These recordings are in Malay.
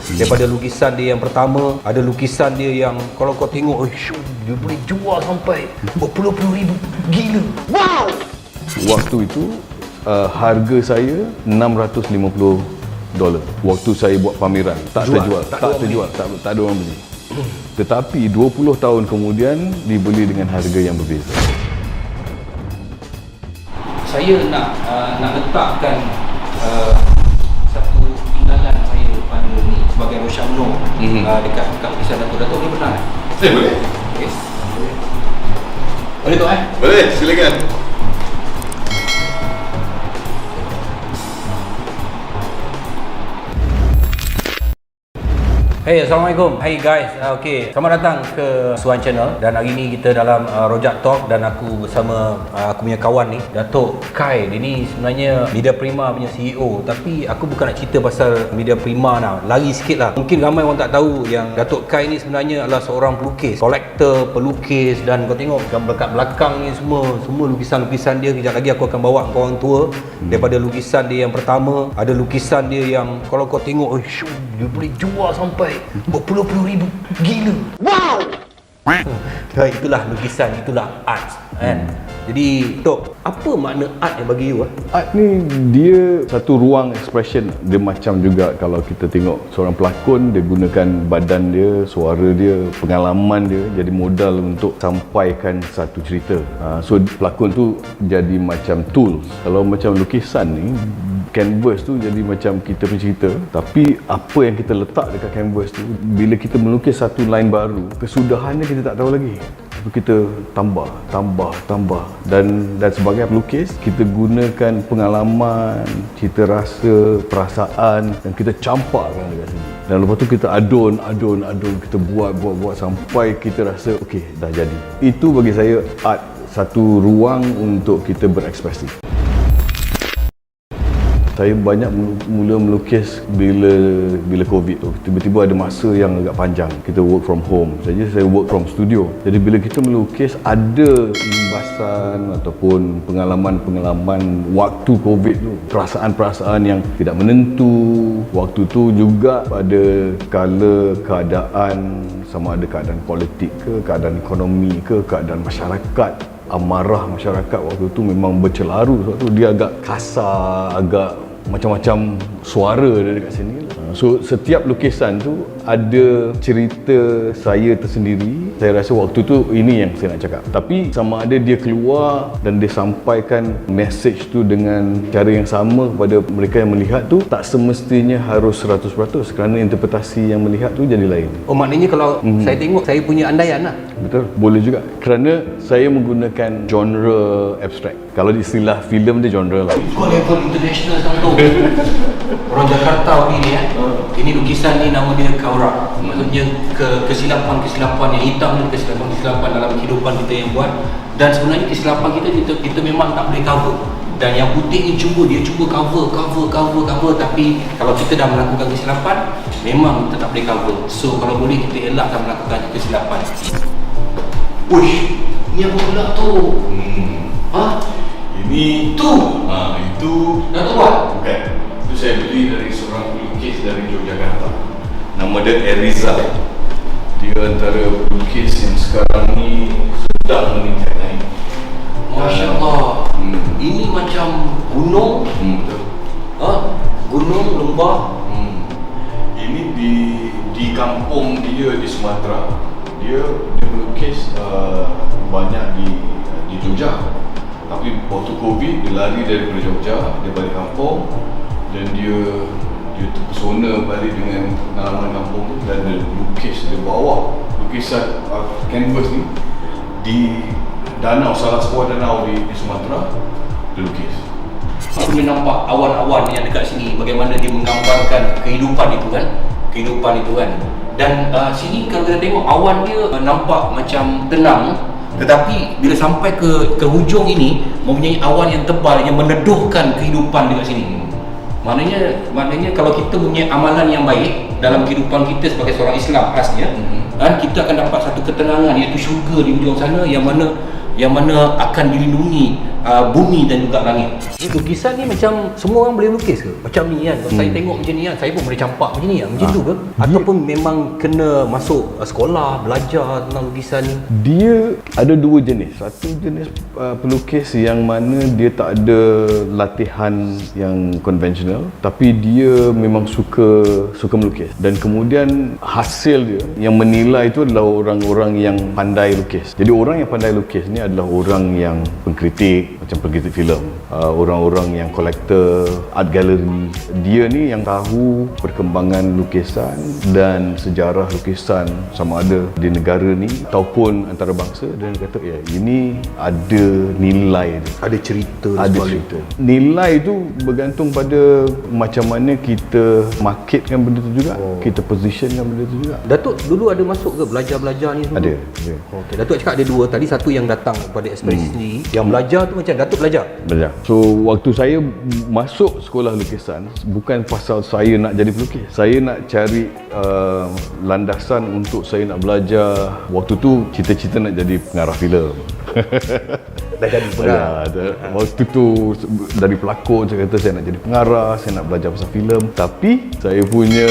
Daripada lukisan dia yang pertama, ada lukisan dia yang kalau kau tengok, dia boleh jual sampai berpuluh-puluh ribu. Gila. Wow. Waktu itu harga saya $650. Waktu saya buat pameran, tak terjual, tak ada orang beli. Tetapi 20 tahun kemudian dibeli dengan harga yang berbeza. Saya nak letakkan satu tinggalan saya pada ni sebagai Rosyad Nur dekat lukisan Datuk. Datuk boleh pernah? Boleh. Okay. Boleh tu Boleh, silakan. Hey, Assalamualaikum. Hai guys. Okay, selamat datang ke Suan Channel. Dan hari ni kita dalam Rojak Talk dan aku bersama aku punya kawan ni, Datuk Kai. Dia ni sebenarnya Media Prima punya CEO. Tapi aku bukan nak cerita pasal Media Prima lah. Lari sikit lah. Mungkin ramai orang tak tahu yang Datuk Kai ni sebenarnya adalah seorang pelukis, kolektor, pelukis. Dan kau tengok gambar kat belakang ni semua lukisan-lukisan dia. Kejap lagi aku akan bawa korang tour. Daripada lukisan dia yang pertama, ada lukisan dia yang kalau kau tengok, dia boleh jual sampai berpuluh-puluh ribu. Gila. Wow. Itulah lukisan, itulah art kan. Jadi Tok, apa makna art yang bagi you? Art ni dia satu ruang expression. Dia macam juga kalau kita tengok seorang pelakon, dia gunakan badan dia, suara dia, pengalaman dia jadi modal untuk sampaikan satu cerita. So pelakon tu jadi macam tools. Kalau macam lukisan ni, canvas tu jadi macam kita punya cerita, tapi apa yang kita letak dekat canvas tu, bila kita melukis satu line baru, kesudahannya kita tak tahu lagi. Tapi kita tambah dan sebagai pelukis kita gunakan pengalaman, cita rasa, perasaan dan kita campakkan dekat sini. Dan lepas tu kita adun, kita buat sampai kita rasa okey, dah jadi. Itu bagi saya art, satu ruang untuk kita berekspresi. Saya banyak mula melukis bila Covid tu. Tiba-tiba ada masa yang agak panjang. Kita work from home. Saya work from studio. Jadi bila kita melukis, ada imbasan ataupun pengalaman-pengalaman waktu Covid tu. Perasaan-perasaan yang tidak menentu. Waktu tu juga ada kala keadaan, sama ada keadaan politik ke, keadaan ekonomi ke, keadaan masyarakat. Amarah masyarakat waktu tu memang bercelaru. Sebab tu dia agak kasar, agak macam-macam suara dia dekat sini. So setiap lukisan tu ada cerita saya tersendiri. Saya rasa waktu tu ini yang saya nak cakap. Tapi sama ada dia keluar dan dia sampaikan message tu dengan cara yang sama kepada mereka yang melihat tu, tak semestinya harus 100% kerana interpretasi yang melihat tu jadi lain. Oh, maknanya kalau saya tengok, saya punya andaian lah. Betul, boleh juga. Kerana saya menggunakan genre abstrak. Kalau di istilah filem dia genre lah. Kau level international sekarang tu. Orang Jakarta ni ini lukisan ni nama dia Kaura. Maksudnya kesilapan yang hitam ni, kesilapan dalam kehidupan kita yang buat. Dan sebenarnya kesilapan kita memang tak boleh cover. Dan yang putih ni dia cuba cover, tapi kalau kita dah melakukan kesilapan, memang kita tak boleh cover. So kalau boleh kita elakkan melakukan kesilapan. Uish, ni apa pula tu? Ini tu. Itu Datuk buat? bukan. Itu saya beli dari seorang pelukis dari Yogyakarta. Nama dia Eriza. Dia antara pelukis yang sekarang ni sedang meningkat naik. Masya Allah. Ini macam gunung. Betul. Gunung, lembah. Ini di kampung dia di Sumatera. Dia melukis banyak di Jogja. Tapi waktu Covid dia lari daripada Jogja, dia balik kampung dan dia terpesona balik dengan pengalaman kampung tu dan dia lukis, dia bawa lukisan canvas ni di danau, salah sebuah danau di Sumatera, dia lukis. Aku boleh nampak awan-awan yang dekat sini, bagaimana dia menggambarkan kehidupan itu kan. Dan sini kalau kita tengok awan dia nampak macam tenang, tetapi bila sampai ke hujung ini mempunyai awan yang tebal yang meneduhkan kehidupan dekat sini. Maknanya kalau kita punya amalan yang baik dalam kehidupan kita sebagai seorang Islam khasnya, kita akan dapat satu ketenangan, iaitu syurga di hujung sana yang mana akan dilindungi bumi dan juga langit. Lukisan ni macam semua orang boleh lukis ke? Macam ni kan, kalau saya tengok macam ni kan, saya pun boleh campak macam ni kan, macam tu ke? Ataupun memang kena masuk sekolah, belajar tentang lukisan ni? Dia ada dua jenis. Satu jenis pelukis yang mana dia tak ada latihan yang konvensional, tapi dia memang suka melukis. Dan kemudian hasil dia yang menilai itu adalah orang-orang yang pandai lukis. Jadi orang yang pandai lukis ni adalah orang yang pengkritik, macam pengkritik filem, orang-orang yang kolektor, art gallery. Dia ni yang tahu perkembangan lukisan dan sejarah lukisan sama ada di negara ni ataupun antarabangsa, dan dia kata ya ini ada nilai dia. Ada cerita. Ada cerita. Nilai tu bergantung pada macam mana kita marketkan benda tu juga, kita positionkan benda tu juga. Datuk dulu ada masuk ke belajar-belajar ni semua? Ada. Okey, Datuk cakap ada dua. Tadi satu yang datang kepada ekspresi sendiri. Yang belajar tu macam Datuk belajar? Belajar. So waktu saya masuk sekolah lukisan, bukan pasal saya nak jadi pelukis. Saya nak cari landasan untuk saya nak belajar. Waktu tu cita-cita nak jadi pengarah filem. Dah jadi pun dah. Waktu tu dari pelakon saya kata saya nak jadi pengarah, saya nak belajar pasal filem, tapi saya punya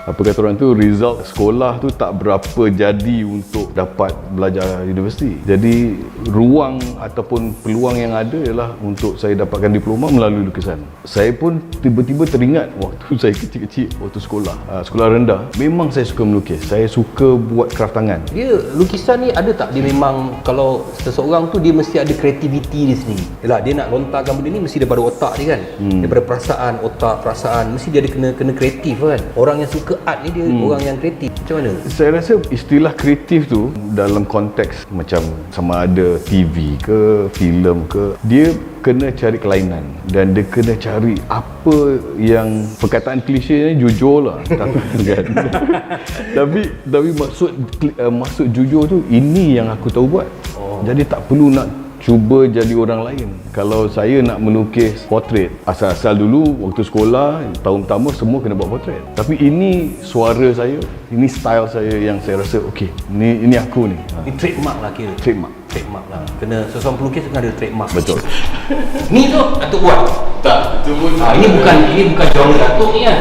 apa kata orang tu, result sekolah tu tak berapa jadi untuk dapat belajar universiti. Jadi ruang ataupun peluang yang ada ialah untuk saya dapatkan diploma melalui lukisan. Saya pun tiba-tiba teringat waktu saya kecil-kecil, waktu sekolah rendah, memang saya suka melukis. Saya suka buat kraft tangan. Dia lukisan ni ada tak dia memang kalau seseorang tu dia mesti ada kreativiti di sini. Yalah, dia nak lontarkan benda ni mesti daripada otak dia kan. Daripada perasaan, otak, perasaan, mesti dia ada kena kreatif kan. Orang yang suka art ni dia orang yang kreatif. Macam mana? Saya rasa istilah kreatif tu dalam konteks macam sama ada TV ke, filem ke, dia kena cari kelainan dan dia kena cari apa yang perkataan klise ni jujur lah tapi kan. tapi maksud jujur tu ini yang aku tahu buat. Jadi tak perlu nak cuba jadi orang lain. Kalau saya nak melukis portrait, asal-asal dulu waktu sekolah tahun pertama semua kena buat portrait. Tapi ini suara saya, ini style saya yang saya rasa okey, ini aku ni. Ini trademark lah kira. Trademark lah. Kena seseorang pelukis kena ada trademark. Betul. Ni tu Datuk buat. Tak, itu pun ini bukan genre Datuk ni kan.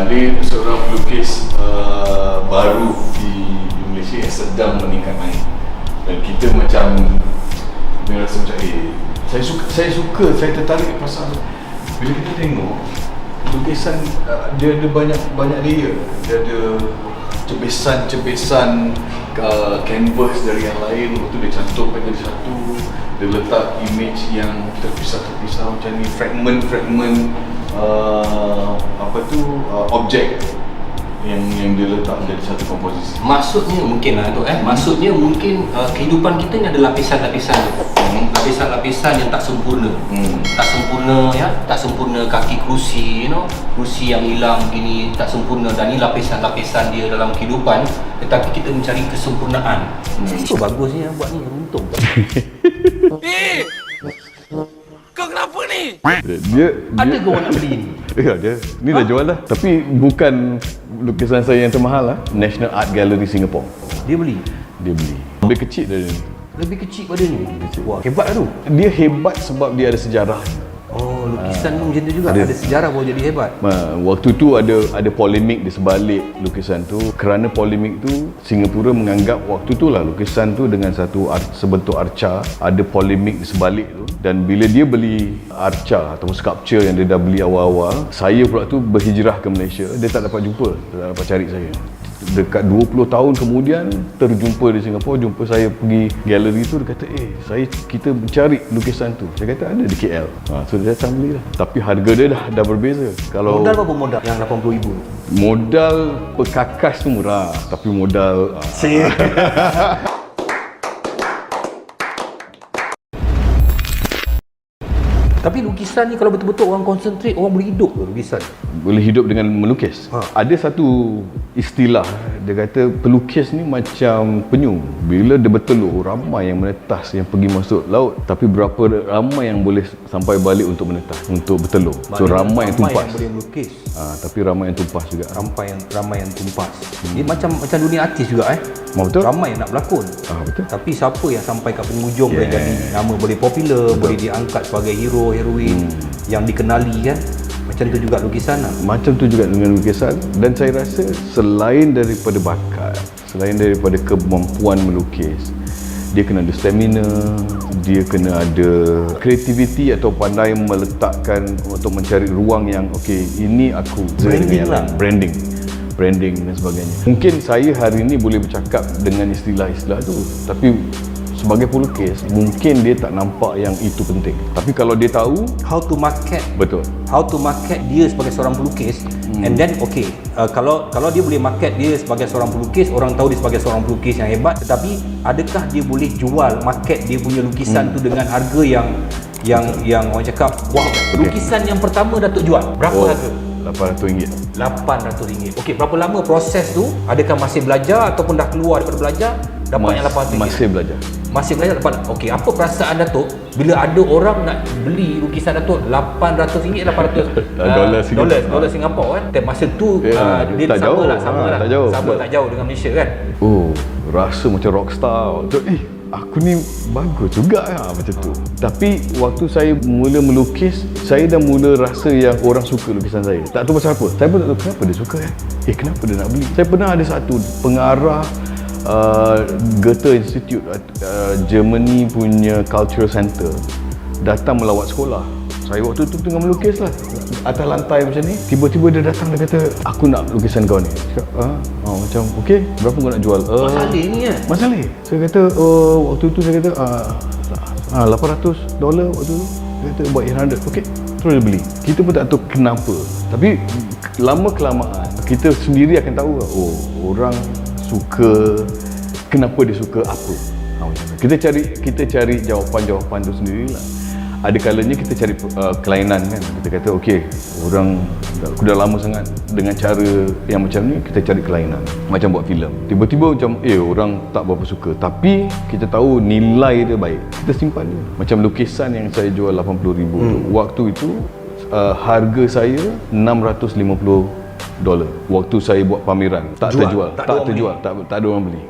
dia seorang pelukis baru di Malaysia yang sedang meningkat naik. Dan kita macam rasa macam saya tertarik pasal bila kita tengok lukisan dia ada banyak layer. Dia ada cebisan canvas dari yang lain, lepas tu dia cantumkan jadi satu, dia letak image yang terpisah-terpisah macam ni, fragment objek yang dia letak jadi satu komposisi. Maksudnya mungkin lah tu maksudnya mungkin kehidupan kita ni ada lapisan-lapisan lapisan-lapisan yang tak sempurna. Tak sempurna kaki kerusi, kerusi yang hilang begini tak sempurna, dan ni lapisan-lapisan dia dalam kehidupan, tetapi kita mencari kesempurnaan. Itu bagusnya buat ni, untung. Kau kenapa ni? Ada ke orang nak beli ni? Ya, ni dah jual dah. Tapi bukan lukisan saya yang termahal lah. National Art Gallery Singapore. Dia beli? Dia beli. Lebih kecil dari ni. Lebih kecil pada ni? Wah, hebat lah tu. Dia hebat sebab dia ada sejarah. Oh, lukisan tu macam tu juga. Ada sejarah baru jadi hebat. Waktu tu ada polemik di sebalik lukisan tu. Kerana polemik tu, Singapura menganggap waktu tu lah lukisan tu dengan satu sebentuk arca, ada polemik di sebalik tu. Dan bila dia beli arca atau sculpture yang dia dah beli awal-awal, saya pula tu berhijrah ke Malaysia, dia tak dapat jumpa, tak dapat cari saya. Dekat 20 tahun kemudian terjumpa di Singapura, jumpa saya pergi galeri tu, dia kata kita mencari lukisan tu. Saya kata ada di KL. So dia datang beli lah. Tapi harga dia dah berbeza. Kalau modal berapa modal yang RM80,000? Modal perkakas tu murah, tapi modal Tapi lukisan ni kalau betul-betul orang konsentrate, orang boleh hidup ke lukisan? boleh hidup dengan melukis. Ada satu istilah Dia kata pelukis ni macam penyu. Bila dia bertelur, ramai yang menetas yang pergi masuk laut, tapi berapa ramai yang boleh sampai balik untuk menetas, untuk bertelur. So ramai yang tumpas. Yang boleh melukis. Tapi ramai yang tumpas juga. Ramai yang tumpas. Dia macam dunia artis juga Betul? Ramai yang nak berlakon. Betul. Tapi siapa yang sampai kat penghujung boleh jadi nama, boleh popular, boleh diangkat sebagai hero, heroin yang dikenali kan. Macam tu juga lukisan lah. Macam tu juga dengan lukisan. Dan saya rasa selain daripada bakat, selain daripada kemampuan melukis, dia kena ada stamina, dia kena ada kreativiti atau pandai meletakkan atau mencari ruang yang okey, ini aku Branding lah. branding dan sebagainya. Mungkin saya hari ini boleh bercakap dengan istilah-istilah tu, tapi sebagai pelukis mungkin dia tak nampak yang itu penting. Tapi kalau dia tahu How to market. betul. How to market dia sebagai seorang pelukis, and then kalau dia boleh market dia sebagai seorang pelukis, orang tahu dia sebagai seorang pelukis yang hebat, tetapi adakah dia boleh jual market dia punya lukisan tu dengan harga yang orang cakap wah, lukisan yang pertama Datuk jual berapa harga? RM800. RM800. Okey, berapa lama proses tu? Adakah masih belajar ataupun dah keluar daripada belajar dapat yang RM800? Masih belajar dapat. Okey, apa perasaan Datuk bila ada orang nak beli lukisan Datuk RM800, dolar Singapura kan? Dan masa tu dia tak jauh. tak jauh dengan Malaysia kan? Rasa macam rockstar. Aku ni bagus juga macam tu. Tapi waktu saya mula melukis, saya dah mula rasa yang orang suka lukisan saya. Tak tahu pasal apa. Saya pun tak tahu kenapa dia suka kenapa dia nak beli. Saya pernah ada satu pengarah Goethe Institute, Germany punya cultural center, datang melawat sekolah. Saya waktu tu tengah melukis lah atas lantai macam ni. Tiba-tiba dia datang, dia kata, aku nak lukisan kau ni. Saya cakap, macam okey, berapa kau nak jual? Masalah ni kan? Masalah. Saya kata, waktu tu saya kata $800 waktu tu. Dia kata buat 800. Okey, terus dia beli. Kita pun tak tahu kenapa. Tapi lama kelamaan kita sendiri akan tahu orang suka, kenapa dia suka apa. Kita cari jawapan-jawapan tu sendirilah. Ada kalanya kita cari kelainan kan. Kita kata okey, aku dah lama sangat dengan cara yang macam ni, kita cari kelainan. Macam buat filem. Tiba-tiba macam orang tak berapa suka, tapi kita tahu nilai dia baik, kita simpan dia. Macam lukisan yang saya jual $80,000 tu, waktu itu harga saya $650. Waktu saya buat pameran, tak ada orang beli.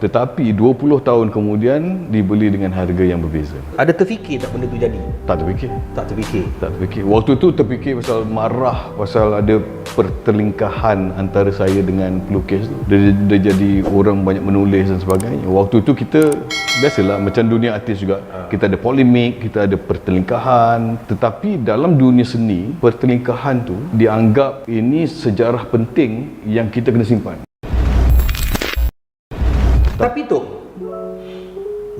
Tetapi 20 tahun kemudian dibeli dengan harga yang berbeza. Ada terfikir tak benda tu jadi? Tak terfikir. Tak terfikir. Waktu tu terfikir pasal marah, pasal ada pertelingkahan antara saya dengan pelukis tu. Dia jadi orang banyak menulis dan sebagainya. Waktu tu kita biasalah macam dunia artis juga. Kita ada polemik, kita ada pertelingkahan. Tetapi dalam dunia seni, pertelingkahan tu dianggap ini sejarah penting yang kita kena simpan. Tapi tu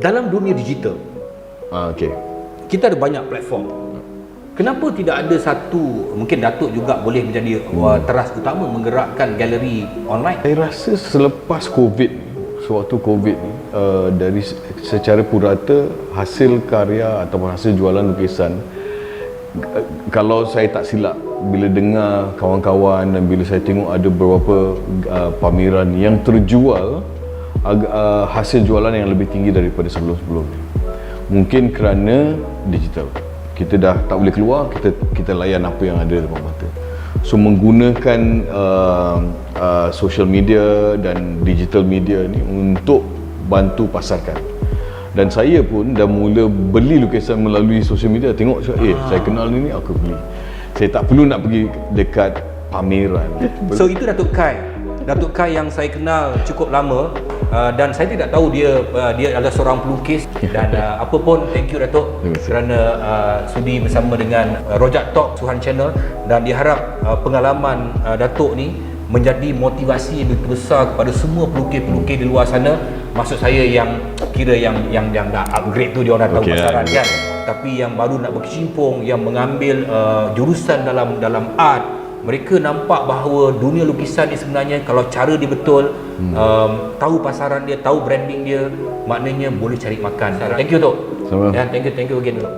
dalam dunia digital, kita ada banyak platform. Kenapa tidak ada satu, mungkin Datuk juga boleh menjadi teras utama menggerakkan galeri online? Saya rasa selepas sewaktu COVID ni, dari secara purata hasil karya ataupun hasil jualan lukisan, kalau saya tak silap, bila dengar kawan-kawan dan bila saya tengok ada beberapa pameran yang terjual, hasil jualan yang lebih tinggi daripada sebelum-sebelumnya. Mungkin kerana digital. Kita dah tak boleh keluar, kita layan apa yang ada depan mata. So menggunakan social media dan digital media ni untuk bantu pasarkan. Dan saya pun dah mula beli lukisan melalui social media. Tengok saya kenal ni, aku beli. Saya tak perlu nak pergi dekat pameran. So itu Datuk Kai yang saya kenal cukup lama, dan saya tidak tahu dia adalah seorang pelukis. Dan apa pun, thank you Datuk kerana sudi bersama dengan Rojak Talk Suhan Channel, dan diharap pengalaman Datuk ni menjadi motivasi yang besar kepada semua pelukis-pelukis di luar sana. Maksud saya yang kira yang dah upgrade tu, dia orang dah tahu pasaran kan, tapi yang baru nak berkecimpung, yang mengambil jurusan dalam art, mereka nampak bahawa dunia lukisan ni sebenarnya kalau cara dia betul, tahu pasaran dia, tahu branding dia, maknanya boleh cari makan. Thank you Tok. Sama. Dan thank you again Tok.